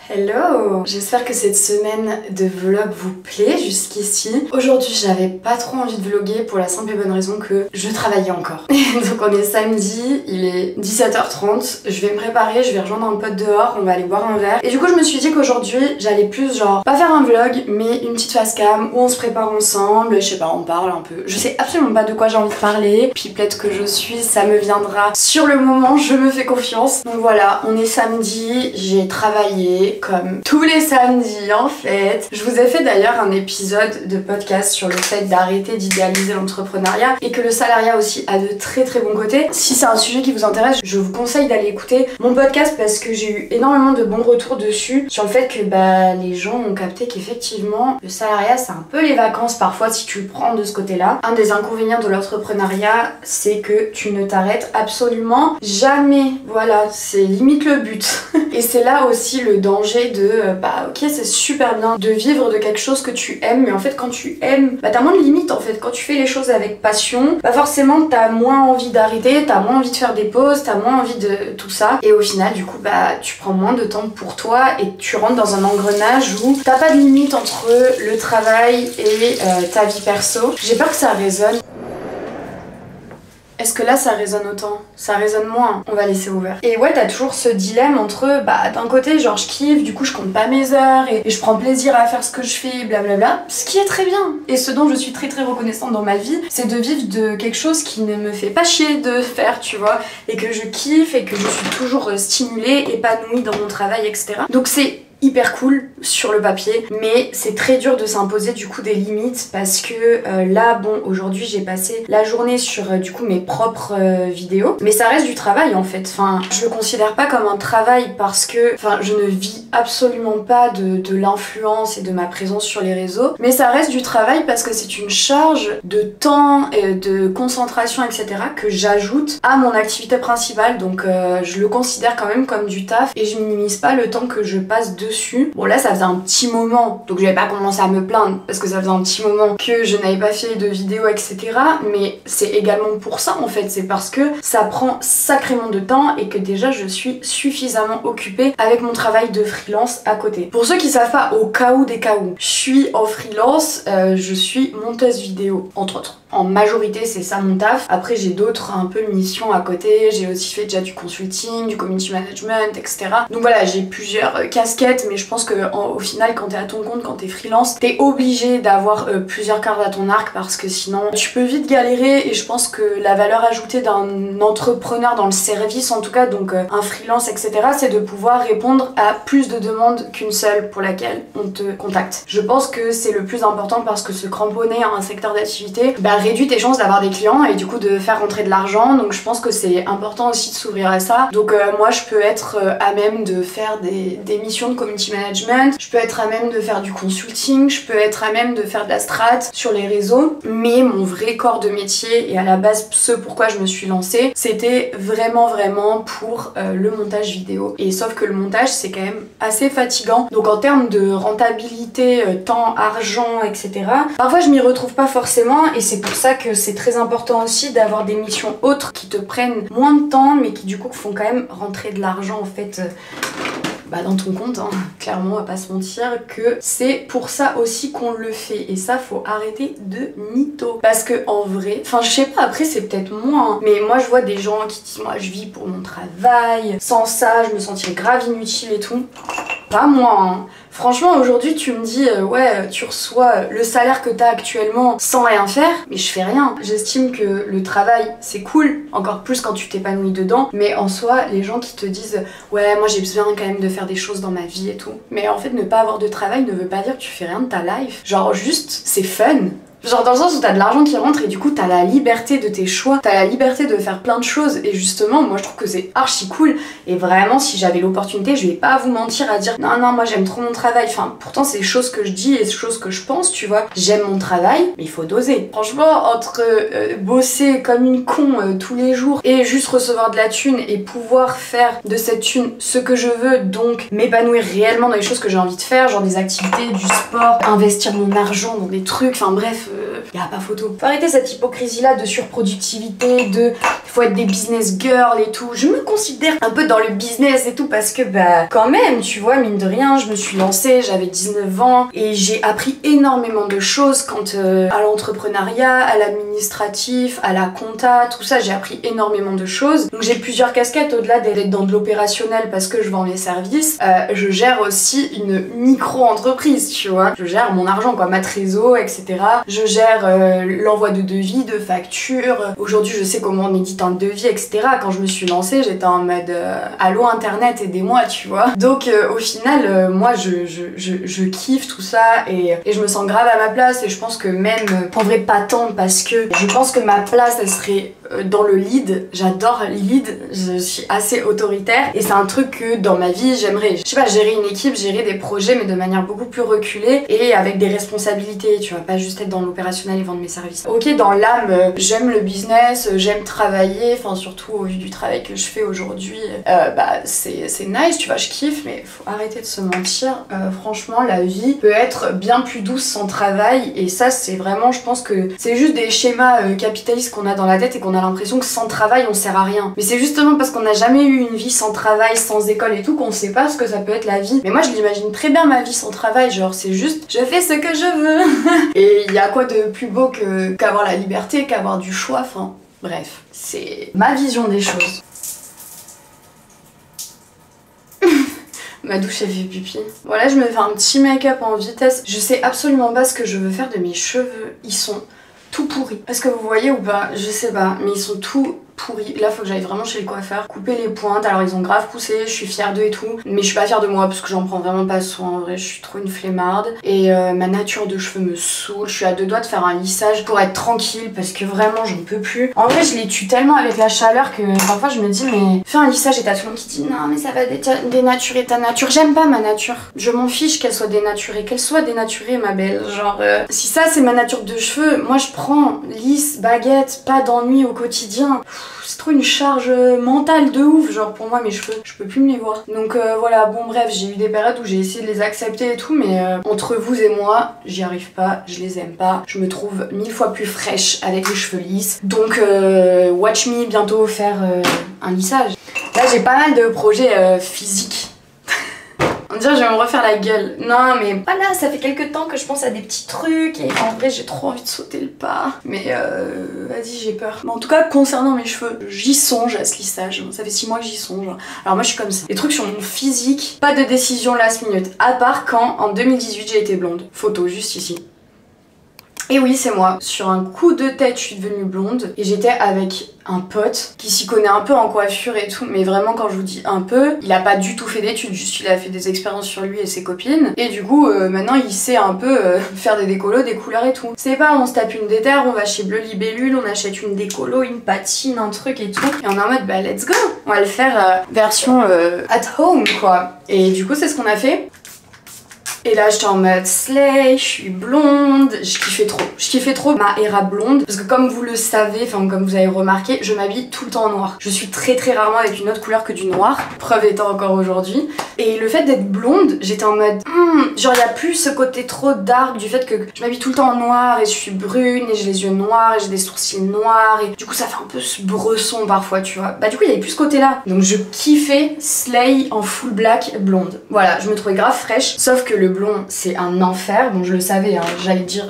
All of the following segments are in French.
Hello! J'espère que cette semaine de vlog vous plaît jusqu'ici. Aujourd'hui, j'avais pas trop envie de vlogger pour la simple et bonne raison que je travaillais encore. Donc on est samedi, il est 17h30, je vais me préparer, je vais rejoindre un pote dehors, on va aller boire un verre. Et du coup, je me suis dit qu'aujourd'hui, j'allais plus genre, pas faire un vlog, mais une petite face cam où on se prépare ensemble, je sais pas, on parle un peu. Je sais absolument pas de quoi j'ai envie de parler, puis peut-être que je suis, ça me viendra sur le moment, je me fais confiance. Donc voilà, on est samedi, j'ai travaillé comme tous les samedis en fait. Je vous ai fait d'ailleurs un épisode de podcast sur le fait d'arrêter d'idéaliser l'entrepreneuriat et que le salariat aussi a de très très bons côtés. Si c'est un sujet qui vous intéresse, je vous conseille d'aller écouter mon podcast parce que j'ai eu énormément de bons retours dessus sur le fait que les gens ont capté qu'effectivement le salariat c'est un peu les vacances parfois si tu le prends de ce côté-là. Un des inconvénients de l'entrepreneuriat c'est que tu ne t'arrêtes absolument jamais. Voilà, c'est limite le but. Et c'est là aussi le danger de ok, c'est super bien de vivre de quelque chose que tu aimes, mais en fait quand tu aimes, t'as moins de limites en fait. Quand tu fais les choses avec passion, forcément t'as moins envie d'arrêter, t'as moins envie de faire des pauses, t'as moins envie de tout ça, et au final du coup tu prends moins de temps pour toi et tu rentres dans un engrenage où t'as pas de limite entre le travail et ta vie perso. J'ai peur que ça résonne. Est-ce que là ça résonne autant? Ça résonne moins, on va laisser ouvert. Et ouais, t'as toujours ce dilemme entre d'un côté genre je kiffe, du coup je compte pas mes heures et je prends plaisir à faire ce que je fais, blablabla, ce qui est très bien. Et ce dont je suis très très reconnaissante dans ma vie, c'est de vivre de quelque chose qui ne me fait pas chier de faire, tu vois, et que je kiffe et que je suis toujours stimulée, épanouie dans mon travail, etc. Donc c'est hyper cool sur le papier, mais c'est très dur de s'imposer du coup des limites parce que là aujourd'hui j'ai passé la journée sur du coup mes propres vidéos, mais ça reste du travail en fait. Enfin, je le considère pas comme un travail parce que je ne vis absolument pas de l'influence et de ma présence sur les réseaux, mais ça reste du travail parce que c'est une charge de temps et de concentration, etc. que j'ajoute à mon activité principale, donc je le considère quand même comme du taf et je minimise pas le temps que je passe dessus. Bon là ça faisait un petit moment, donc je vais pas commencer à me plaindre parce que ça faisait un petit moment que je n'avais pas fait de vidéo, etc. Mais c'est également pour ça en fait, c'est parce que ça prend sacrément de temps et que déjà je suis suffisamment occupée avec mon travail de freelance à côté. Pour ceux qui savent pas, au cas où des cas où, je suis en freelance, je suis monteuse vidéo entre autres. En majorité c'est ça mon taf. Après j'ai d'autres un peu missions à côté, j'ai aussi fait déjà du consulting, du community management, etc. Donc voilà, j'ai plusieurs casquettes, mais je pense que au final quand t'es à ton compte, quand t'es freelance, t'es obligé d'avoir plusieurs cordes à ton arc parce que sinon tu peux vite galérer. Et je pense que la valeur ajoutée d'un entrepreneur dans le service en tout cas, donc un freelance, etc., c'est de pouvoir répondre à plus de demandes qu'une seule pour laquelle on te contacte. Je pense que c'est le plus important parce que se cramponner à un secteur d'activité réduit tes chances d'avoir des clients et du coup de faire rentrer de l'argent. Donc je pense que c'est important aussi de s'ouvrir à ça. Donc moi je peux être à même de faire des missions de community management, je peux être à même de faire du consulting, je peux être à même de faire de la strat sur les réseaux, mais mon vrai corps de métier et à la base ce pourquoi je me suis lancée, c'était vraiment pour le montage vidéo. Et sauf que le montage c'est quand même assez fatigant, donc en termes de rentabilité, temps, argent, etc., parfois je m'y retrouve pas forcément. Et c'est pour ça que c'est très important aussi d'avoir des missions autres qui te prennent moins de temps mais qui du coup font quand même rentrer de l'argent en fait dans ton compte, hein. Clairement on va pas se mentir que c'est pour ça aussi qu'on le fait, et ça faut arrêter de mytho parce que en vrai, je sais pas, après c'est peut-être moi hein, mais moi je vois des gens qui disent moi je vis pour mon travail, sans ça je me sentirais grave inutile et tout. Pas moi hein. Franchement aujourd'hui tu me dis ouais tu reçois le salaire que t'as actuellement sans rien faire, mais je fais rien. J'estime que le travail c'est cool, encore plus quand tu t'épanouis dedans, mais en soi les gens qui te disent ouais moi j'ai besoin quand même de faire des choses dans ma vie et tout, mais en fait ne pas avoir de travail ne veut pas dire que tu fais rien de ta life, genre juste c'est fun. Genre dans le sens où t'as de l'argent qui rentre et du coup t'as la liberté de tes choix, t'as la liberté de faire plein de choses, et justement moi je trouve que c'est archi cool. Et vraiment si j'avais l'opportunité je vais pas vous mentir à dire non moi j'aime trop mon travail, pourtant c'est des choses que je dis et des choses que je pense, tu vois, j'aime mon travail mais il faut doser. Franchement entre bosser comme une con tous les jours et juste recevoir de la thune et pouvoir faire de cette thune ce que je veux, donc m'épanouir réellement dans les choses que j'ai envie de faire, genre des activités, du sport, investir mon argent dans des trucs, bref y a pas photo. Faut arrêter cette hypocrisie là de surproductivité, de faut être des business girls et tout. Je me considère un peu dans le business et tout parce que bah quand même, tu vois, mine de rien, je me suis lancée, j'avais 19 ans et j'ai appris énormément de choses quant à l'entrepreneuriat, à l'administratif, à la compta, tout ça, j'ai appris énormément de choses. Donc j'ai plusieurs casquettes au-delà d'être dans de l'opérationnel parce que je vends mes services. Je gère aussi une micro-entreprise, tu vois. Je gère mon argent, quoi, ma trésor, etc. Je gère l'envoi de devis, de factures. Aujourd'hui, je sais comment on édite un devis, etc. Quand je me suis lancée, j'étais en mode allô internet, aidez-moi, tu vois. Donc au final, moi, je kiffe tout ça et je me sens grave à ma place et je pense que même, en vrai, pas tant parce que je pense que ma place, elle serait dans le lead. J'adore lead, je suis assez autoritaire et c'est un truc que dans ma vie, j'aimerais, je sais pas, gérer une équipe, gérer des projets mais de manière beaucoup plus reculée et avec des responsabilités, tu vois, pas juste être dans l'opérationnel et vendre mes services. Ok, dans l'âme, j'aime le business, j'aime travailler, enfin surtout au vu du travail que je fais aujourd'hui, bah c'est nice, tu vois, je kiffe, mais faut arrêter de se mentir. Franchement, la vie peut être bien plus douce sans travail et ça c'est vraiment, je pense que c'est juste des schémas capitalistes qu'on a dans la tête et qu'on a l'impression que sans travail on sert à rien. Mais c'est justement parce qu'on n'a jamais eu une vie sans travail, sans école et tout qu'on sait pas ce que ça peut être la vie. Mais moi je l'imagine très bien ma vie sans travail, genre c'est juste je fais ce que je veux. Et il y a quoi de plus beau qu'avoir la liberté, qu'avoir du choix, enfin bref, c'est ma vision des choses. Ma douche elle fait pipi. Voilà, je me fais un petit make-up en vitesse. Je sais absolument pas ce que je veux faire de mes cheveux. Ils sont tout pourris. Est-ce que vous voyez ou pas? Je sais pas, mais ils sont tout pourris. Là faut que j'aille vraiment chez le coiffeur, couper les pointes. Alors ils ont grave poussé, je suis fière d'eux et tout, mais je suis pas fière de moi parce que j'en prends vraiment pas soin. En vrai je suis trop une flemmarde et ma nature de cheveux me saoule. Je suis à deux doigts de faire un lissage pour être tranquille parce que vraiment j'en peux plus. En vrai je les tue tellement avec la chaleur que parfois je me dis mais fais un lissage et t'as tout le monde qui dit non mais ça va dénaturer ta nature. J'aime pas ma nature, je m'en fiche qu'elle soit dénaturée, qu'elle soit dénaturée ma belle. Genre si ça c'est ma nature de cheveux, moi je prends lisse, baguette, pas d'ennui au quotidien. C'est trop une charge mentale de ouf, genre pour moi mes cheveux, je peux plus me les voir. Donc voilà, bon bref, j'ai eu des périodes où j'ai essayé de les accepter et tout, mais entre vous et moi, j'y arrive pas, je les aime pas. Je me trouve 1000 fois plus fraîche avec les cheveux lisses. Donc watch me bientôt faire un lissage. Là j'ai pas mal de projets physiques. On dirait que je vais me refaire la gueule. Non mais voilà, ça fait quelques temps que je pense à des petits trucs et en vrai j'ai trop envie de sauter le pas. Mais vas-y, j'ai peur. Mais en tout cas concernant mes cheveux, j'y songe à ce lissage. Ça fait 6 mois que j'y songe. Alors moi je suis comme ça. Les trucs sur mon physique, pas de décision last minute. À part quand en 2018 j'ai été blonde. Photo juste ici. Et oui, c'est moi. Sur un coup de tête, je suis devenue blonde et j'étais avec un pote qui s'y connaît un peu en coiffure et tout, mais vraiment quand je vous dis un peu, il a pas du tout fait d'études, juste il a fait des expériences sur lui et ses copines et du coup maintenant il sait un peu faire des décolos, des couleurs et tout. C'est pas on se tape une déterre, on va chez Bleu Libellule, on achète une décolo, une patine, un truc et tout et on est en mode bah let's go, on va le faire version at home quoi. Et du coup c'est ce qu'on a fait. Et là j'étais en mode slay, je suis blonde, je kiffais trop ma era blonde parce que comme vous le savez, enfin comme vous avez remarqué, je m'habille tout le temps en noir. Je suis très rarement avec une autre couleur que du noir, preuve étant encore aujourd'hui. Et le fait d'être blonde, j'étais en mode genre il y a plus ce côté trop dark du fait que je m'habille tout le temps en noir et je suis brune et j'ai les yeux noirs et j'ai des sourcils noirs et du coup ça fait un peu ce bresson parfois tu vois. Bah du coup il y avait plus ce côté là. Donc je kiffais slay en full black blonde. Voilà, je me trouvais grave fraîche, sauf que le blond c'est un enfer. Bon je le savais, hein, j'allais dire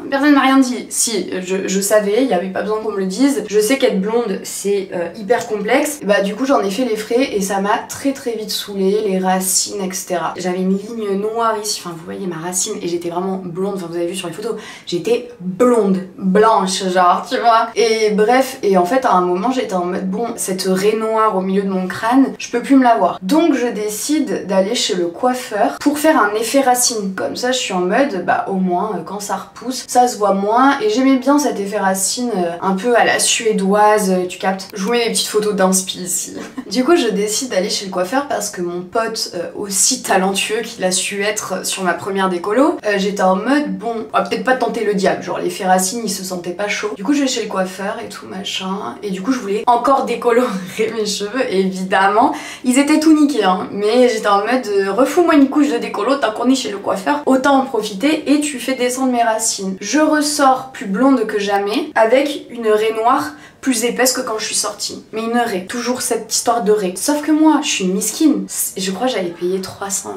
personne m'a rien dit. Si, je savais, il n'y avait pas besoin qu'on me le dise. Je sais qu'être blonde c'est hyper complexe. Et bah du coup j'en ai fait les frais et ça m'a très vite saoulée, les racines etc. J'avais une ligne noire ici, enfin vous voyez ma racine et j'étais vraiment blonde, enfin vous avez vu sur les photos, j'étais blonde, blanche genre tu vois. Et bref, et en fait à un moment j'étais en mode bon cette raie noire au milieu de mon crâne, je peux plus me la voir. Donc je décide d'aller chez le coiffeur pour faire un effet racine. Comme ça je suis en mode bah au moins quand ça repousse ça se voit moins et j'aimais bien cet effet racine un peu à la suédoise, tu captes. Je vous mets des petites photos d'inspi ici. Du coup je décide d'aller chez le coiffeur parce que mon pote aussi talentueux qu'il a su être sur ma première décolo, j'étais en mode bon, on va peut-être pas tenter le diable, genre l'effet racine il se sentait pas chaud. Du coup je vais chez le coiffeur et tout machin et du coup je voulais encore décolorer mes cheveux et évidemment ils étaient tout niqués hein, mais j'étais en mode refous-moi une couche de décolo tant qu'on est journée chez le coiffeur, autant en profiter et tu fais descendre mes racines. Je ressors plus blonde que jamais avec une raie noire plus épaisse que quand je suis sortie. Mais une raie, toujours cette histoire de raie. Sauf que moi, je suis une miskine. Je crois que j'avais payé 300 €.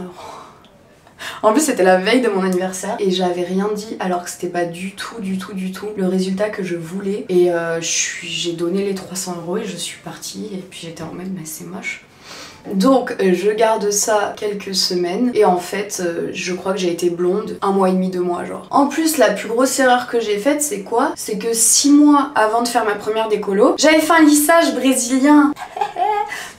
En plus c'était la veille de mon anniversaire et j'avais rien dit alors que c'était pas du tout le résultat que je voulais et j'ai donné les 300 € et je suis partie et puis j'étais en mode mais c'est moche. Donc je garde ça quelques semaines et en fait je crois que j'ai été blonde 1 mois et demi, 2 mois genre. En plus la plus grosse erreur que j'ai faite c'est quoi? C'est que 6 mois avant de faire ma première décolo, j'avais fait un lissage brésilien.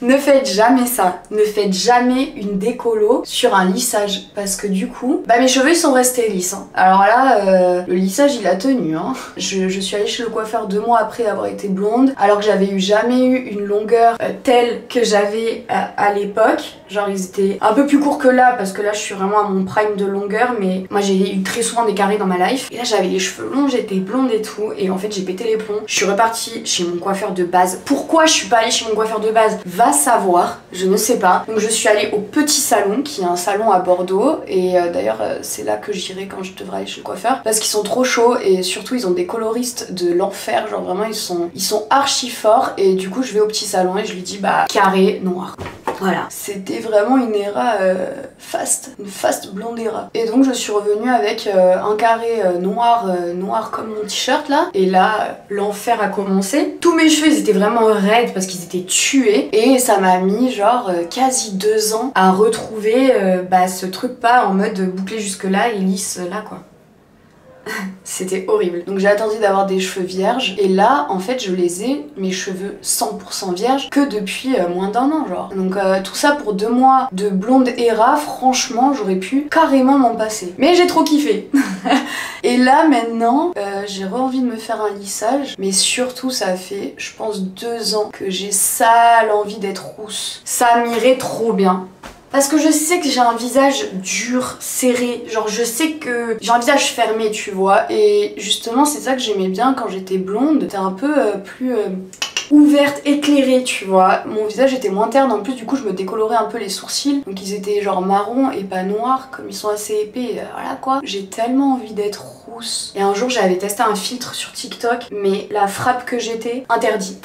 Ne faites jamais ça, ne faites jamais une décolo sur un lissage parce que du coup, bah mes cheveux ils sont restés lisses. Hein. Alors là, le lissage il a tenu. Hein. Je suis allée chez le coiffeur 2 mois après avoir été blonde alors que j'avais jamais eu une longueur telle que j'avais à l'époque. Genre ils étaient un peu plus courts que là parce que là je suis vraiment à mon prime de longueur mais moi j'ai eu très souvent des carrés dans ma life. Et là j'avais les cheveux longs, j'étais blonde et tout et en fait j'ai pété les plombs. Je suis repartie chez mon coiffeur de base. Pourquoi je suis pas allée chez mon coiffeur de base? Va savoir, je ne sais pas. Donc je suis allée au Petit Salon qui est un salon à Bordeaux et d'ailleurs c'est là que j'irai quand je devrais aller chez le coiffeur parce qu'ils sont trop chauds et surtout ils ont des coloristes de l'enfer, genre vraiment ils sont archi forts et du coup je vais au Petit Salon et je lui dis bah carré noir. Voilà, c'était vraiment une era une fast blonde era. Et donc je suis revenue avec un carré noir comme mon t-shirt là. Et là, l'enfer a commencé. Tous mes cheveux, ils étaient vraiment raides parce qu'ils étaient tués. Et ça m'a mis genre quasi 2 ans à retrouver ce truc pas en mode bouclé jusque là et lisse là quoi. C'était horrible. Donc j'ai attendu d'avoir des cheveux vierges et là en fait je les ai, mes cheveux 100% vierges que depuis moins d'1 an genre. Donc tout ça pour 2 mois de blonde era, franchement j'aurais pu carrément m'en passer. Mais j'ai trop kiffé. Et là maintenant j'ai envie de me faire un lissage mais surtout ça fait je pense 2 ans que j'ai sale envie d'être rousse. Ça m'irait trop bien. Parce que je sais que j'ai un visage dur, serré, genre je sais que j'ai un visage fermé tu vois et justement c'est ça que j'aimais bien quand j'étais blonde, c'était un peu plus ouverte, éclairée tu vois, mon visage était moins terne en plus du coup je me décolorais un peu les sourcils donc ils étaient genre marron et pas noirs comme ils sont assez épais, voilà quoi. J'ai tellement envie d'être rousse et un jour j'avais testé un filtre sur TikTok mais la frappe que j'étais, interdit.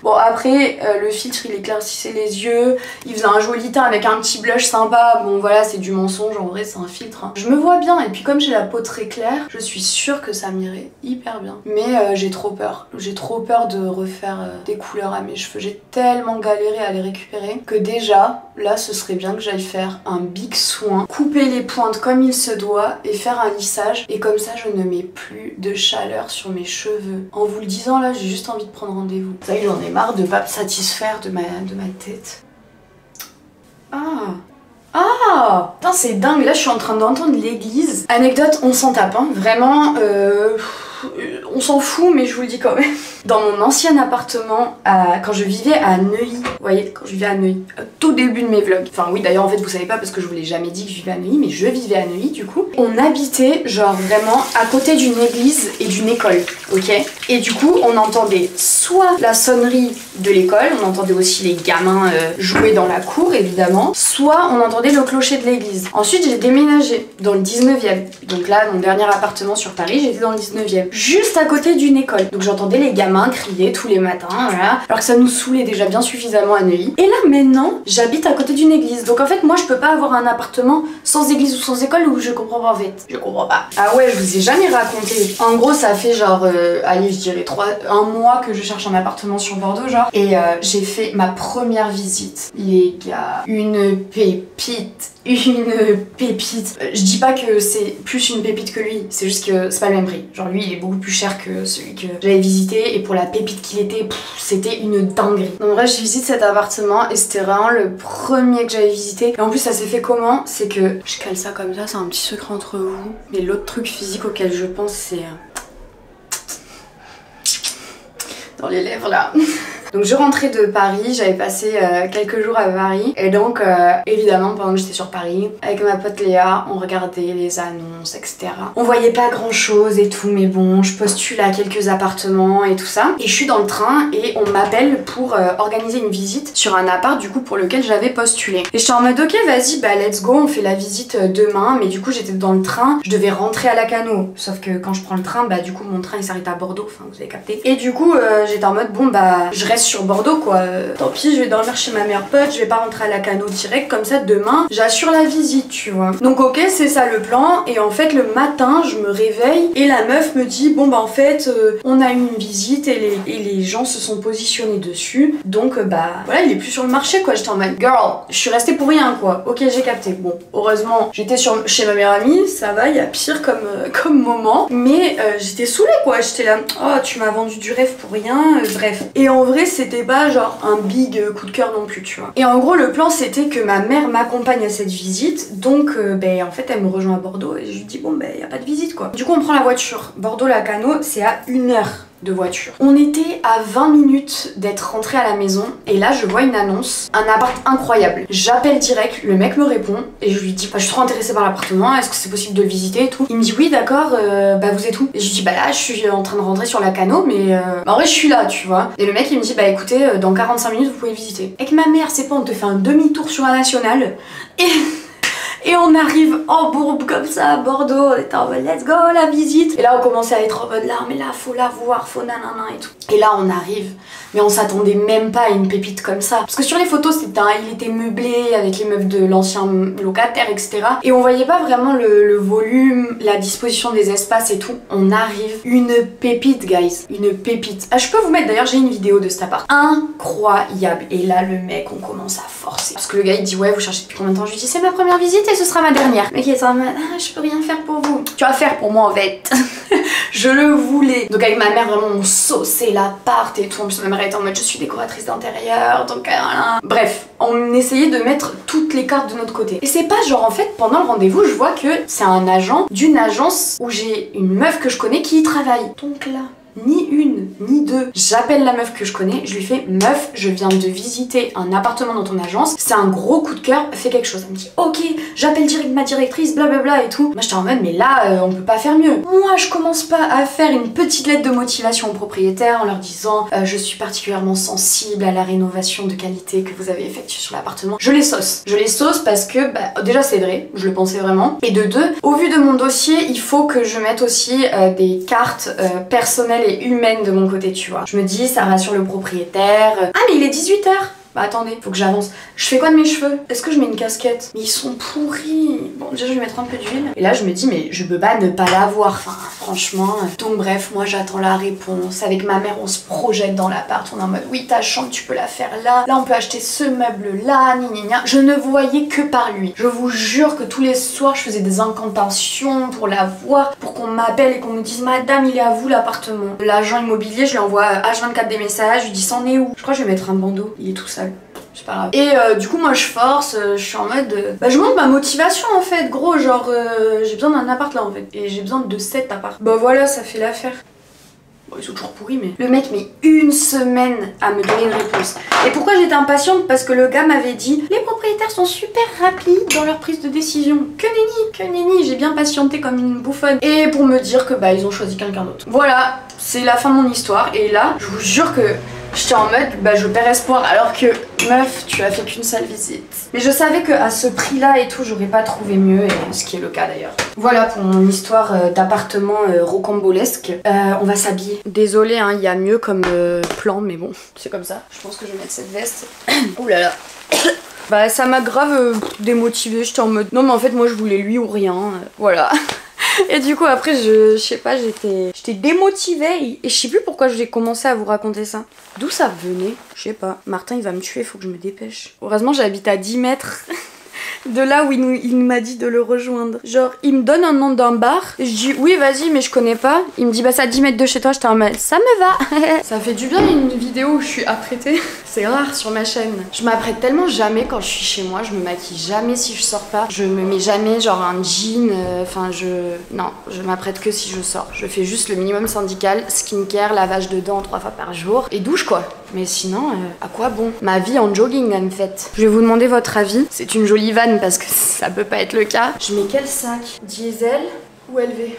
Bon après le filtre il éclaircissait les yeux, il faisait un joli teint avec un petit blush sympa, bon voilà c'est du mensonge en vrai c'est un filtre. Hein. Je me vois bien et puis comme j'ai la peau très claire, je suis sûre que ça m'irait hyper bien. Mais j'ai trop peur de refaire des couleurs à mes cheveux, j'ai tellement galéré à les récupérer que déjà là ce serait bien que j'aille faire un big soin, couper les pointes comme il se doit et faire un lissage et comme ça je ne mets plus de chaleur sur mes cheveux. En vous le disant là j'ai juste envie de prendre rendez-vous. Ça y est j'en ai marre de pas me satisfaire de ma tête. Putain c'est dingue, là je suis en train d'entendre l'église. Anecdote, on s'en tape hein, vraiment on s'en fout mais je vous le dis quand même. Dans mon ancien appartement, quand je vivais à Neuilly, vous voyez, quand je vivais à Neuilly, tout début de mes vlogs, enfin oui d'ailleurs en fait vous savez pas parce que je vous l'ai jamais dit que je vivais à Neuilly, mais je vivais à Neuilly du coup. On habitait genre vraiment à côté d'une église et d'une école, ok? Et du coup on entendait soit la sonnerie de l'école, on entendait aussi les gamins jouer dans la cour évidemment, soit on entendait le clocher de l'église. Ensuite j'ai déménagé dans le 19e, donc là mon dernier appartement sur Paris j'étais dans le 19e, juste à côté d'une école, donc j'entendais les gamins crier tous les matins, voilà, alors que ça nous saoulait déjà bien suffisamment à Neuilly. Et là maintenant, j'habite à côté d'une église, donc en fait moi je peux pas avoir un appartement sans église ou sans école où je comprends pas en fait, je comprends pas. Ah ouais, je vous ai jamais raconté. En gros ça fait genre, allez je dirais 1 mois que je cherche un appartement sur Bordeaux genre, et j'ai fait ma première visite. Les gars, une pépite. Je dis pas que c'est plus une pépite que lui, c'est juste que c'est pas le même prix. Genre lui il est beaucoup plus cher que celui que j'avais visité et pour la pépite qu'il était, c'était une dinguerie. Donc bref, je visite cet appartement et c'était vraiment le premier que j'avais visité. Et en plus ça s'est fait comment? C'est que je cale ça comme ça, c'est un petit secret entre vous. Mais l'autre truc physique auquel je pense c'est dans les lèvres là. Donc je rentrais de Paris, j'avais passé quelques jours à Paris et donc évidemment pendant que j'étais sur Paris avec ma pote Léa, on regardait les annonces, etc. On voyait pas grand chose et tout, mais bon, je postule à quelques appartements et tout ça. Et je suis dans le train et on m'appelle pour organiser une visite sur un appart du coup pour lequel j'avais postulé. Et j'étais en mode ok vas-y bah let's go, on fait la visite demain, mais du coup j'étais dans le train, je devais rentrer à Lacanau. Sauf que quand je prends le train, bah du coup mon train il s'arrête à Bordeaux, enfin vous avez capté. Et du coup j'étais en mode bon bah je reste sur Bordeaux quoi, tant pis je vais dormir chez ma meilleure pote, je vais pas rentrer à Lacanau direct, comme ça demain j'assure la visite tu vois. Donc ok c'est ça le plan et en fait le matin je me réveille et la meuf me dit bon bah en fait on a eu une visite et les gens se sont positionnés dessus donc bah voilà il est plus sur le marché quoi. J'étais en mode girl je suis restée pour rien quoi. Ok j'ai capté. Bon heureusement j'étais chez ma meilleure amie, ça va, il y a pire comme moment, mais j'étais saoulée quoi. J'étais là oh tu m'as vendu du rêve pour rien, bref. Et en vrai c'était pas genre un big coup de cœur non plus tu vois. Et en gros le plan c'était que ma mère m'accompagne à cette visite donc ben en fait elle me rejoint à Bordeaux et je lui dis bon ben y a pas de visite quoi. Du coup on prend la voiture. Bordeaux-Lacanau c'est à 1 heure de voiture. On était à 20 minutes d'être rentré à la maison et là je vois une annonce, un appart incroyable. J'appelle direct, le mec me répond et je lui dis je suis trop intéressée par l'appartement, est-ce que c'est possible de le visiter et tout. Il me dit oui d'accord, bah vous êtes où? Et je lui dis bah là je suis en train de rentrer sur Lacanau mais bah, en vrai je suis là tu vois. Et le mec il me dit bah écoutez dans 45 minutes vous pouvez visiter. Avec ma mère c'est pas on te fait un demi-tour sur la nationale et on arrive en bourbe comme ça à Bordeaux, on était en mode let's go la visite. Et là on commençait à être en mode là mais là faut la voir, faut nanana et tout. Et là on arrive, mais on s'attendait même pas à une pépite comme ça. Parce que sur les photos il était meublé avec les meubles de l'ancien locataire etc. Et on voyait pas vraiment le volume, la disposition des espaces et tout. On arrive, une pépite guys, une pépite. Ah je peux vous mettre d'ailleurs j'ai une vidéo de cet appart. Incroyable. Et là le mec on commence à forcer. Parce que le gars il dit ouais vous cherchez depuis combien de temps? Je lui dis c'est ma première visite et ce sera ma dernière. Mais qui est en mode je peux rien faire pour vous. Tu vas faire pour moi en fait. Je le voulais. Donc avec ma mère vraiment on sauçait l'appart et tout. En plus ma mère était en mode je suis décoratrice d'intérieur donc bref on essayait de mettre toutes les cartes de notre côté. Et c'est pas genre en fait pendant le rendez-vous je vois que c'est un agent d'une agence où j'ai une meuf que je connais qui y travaille. Donc là ni une, ni deux. J'appelle la meuf que je connais, je lui fais meuf, je viens de visiter un appartement dans ton agence, c'est un gros coup de cœur, fais quelque chose. Elle me dit ok, j'appelle direct ma directrice, blablabla et tout. Moi j'étais en mode mais là on peut pas faire mieux. Moi je commence pas à faire une petite lettre de motivation aux propriétaires en leur disant je suis particulièrement sensible à la rénovation de qualité que vous avez effectuée sur l'appartement. Je les sauce parce que bah, déjà c'est vrai, je le pensais vraiment. Et de deux, au vu de mon dossier, il faut que je mette aussi des cartes personnelles et humaine de mon côté tu vois. Je me dis ça rassure le propriétaire. Ah mais il est 18 h. Bah attendez, faut que j'avance. Je fais quoi de mes cheveux? Est-ce que je mets une casquette? Mais ils sont pourris. Bon déjà je vais mettre un peu d'huile. Et là je me dis mais je peux pas ne pas l'avoir. Enfin franchement. Donc bref, moi j'attends la réponse. Avec ma mère on se projette dans l'appart. On est en mode oui ta chambre tu peux la faire là. Là on peut acheter ce meuble là. Gna. Je ne voyais que par lui. Je vous jure que tous les soirs je faisais des incantations pour la voir. Pour qu'on m'appelle et qu'on me dise madame il est à vous l'appartement. L'agent immobilier je lui envoie H24 des messages. Je lui dis c'en est où? Je crois que je vais mettre un bandeau. Il est tout seul. C'est pas grave. Et du coup moi je force, je suis en mode bah je montre ma motivation en fait gros genre j'ai besoin d'un appart là en fait et j'ai besoin de 7 apparts. Bah voilà ça fait l'affaire. Bon ils sont toujours pourris mais... Le mec met 1 semaine à me donner une réponse. Et pourquoi j'étais impatiente? Parce que le gars m'avait dit les propriétaires sont super rapides dans leur prise de décision. Que nenni, j'ai bien patienté comme une bouffonne. Et pour me dire que bah ils ont choisi quelqu'un d'autre. Voilà, c'est la fin de mon histoire et là je vous jure que j'étais en mode bah je perds espoir alors que meuf tu as fait qu'une seule visite. Mais je savais qu'à ce prix là et tout j'aurais pas trouvé mieux et ce qui est le cas d'ailleurs. Voilà pour mon histoire d'appartement rocambolesque. On va s'habiller. Désolée hein il y a mieux comme plan mais bon c'est comme ça. Je pense que je vais mettre cette veste. Ouh là là. Bah ça m'a grave démotivée. J'étais en mode non mais en fait moi je voulais lui ou rien. Voilà. Et du coup après je sais pas j'étais démotivée et je sais plus pourquoi j'ai commencé à vous raconter ça. D'où ça venait? Je sais pas. Martin il va me tuer, faut que je me dépêche. Heureusement j'habite à 10 mètres de là où il m'a dit de le rejoindre. Genre il me donne un nom d'un bar et je dis oui vas-y mais je connais pas. Il me dit bah c'est à 10 mètres de chez toi, j'étais en mode ça me va. Ça fait du bien une vidéo où je suis apprêtée. C'est rare sur ma chaîne. Je m'apprête tellement jamais quand je suis chez moi, je me maquille jamais si je sors pas. Je me mets jamais genre un jean, Non, je m'apprête que si je sors. Je fais juste le minimum syndical, skincare, lavage de dents 3 fois par jour et douche quoi. Mais sinon, à quoi bon? Ma vie en jogging en fait. Je vais vous demander votre avis. C'est une jolie vanne parce que ça peut pas être le cas. Je mets quel sac? Diesel ou LV?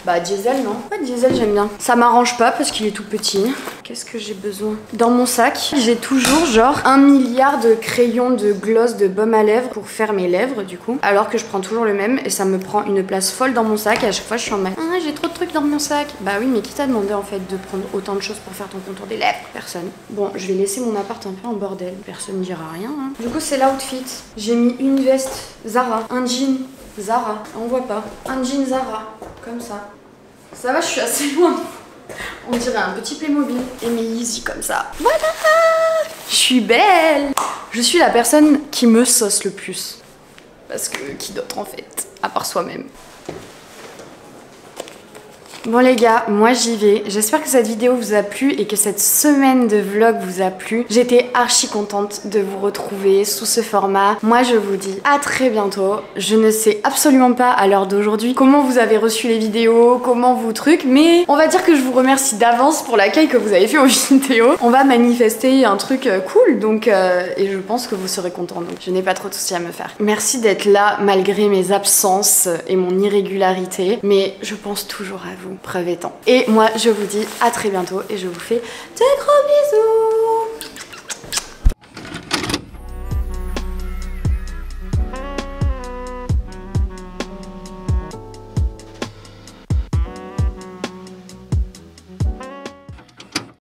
Bah diesel non. Ouais, diesel j'aime bien. Ça m'arrange pas parce qu'il est tout petit. Qu'est-ce que j'ai besoin? Dans mon sac, j'ai toujours genre 1 milliard de crayons, de gloss, de baume à lèvres pour faire mes lèvres du coup. Alors que je prends toujours le même et ça me prend une place folle dans mon sac et à chaque fois je suis en mode ah j'ai trop de trucs dans mon sac. Bah oui mais qui t'a demandé en fait de prendre autant de choses pour faire ton contour des lèvres? Personne. Bon je vais laisser mon appart un peu en bordel. Personne ne dira rien hein. Du coup c'est l'outfit. J'ai mis une veste Zara, un jean Zara, on voit pas. Un jean Zara, comme ça. Ça va, je suis assez loin. On dirait un petit Playmobil. Et mes Yeezy comme ça. Voilà! Je suis belle! Je suis la personne qui me sauce le plus. Parce que qui d'autre en fait, à part soi-même. Bon les gars, moi j'y vais. J'espère que cette vidéo vous a plu et que cette semaine de vlog vous a plu. J'étais archi contente de vous retrouver sous ce format. Moi je vous dis à très bientôt. Je ne sais absolument pas à l'heure d'aujourd'hui comment vous avez reçu les vidéos, comment vous truc, mais on va dire que je vous remercie d'avance pour l'accueil que vous avez fait aux vidéos. On va manifester un truc cool donc et je pense que vous serez contents donc je n'ai pas trop de soucis à me faire. Merci d'être là malgré mes absences et mon irrégularité, mais je pense toujours à vous. Preuve étant. Et moi je vous dis à très bientôt et je vous fais de gros bisous.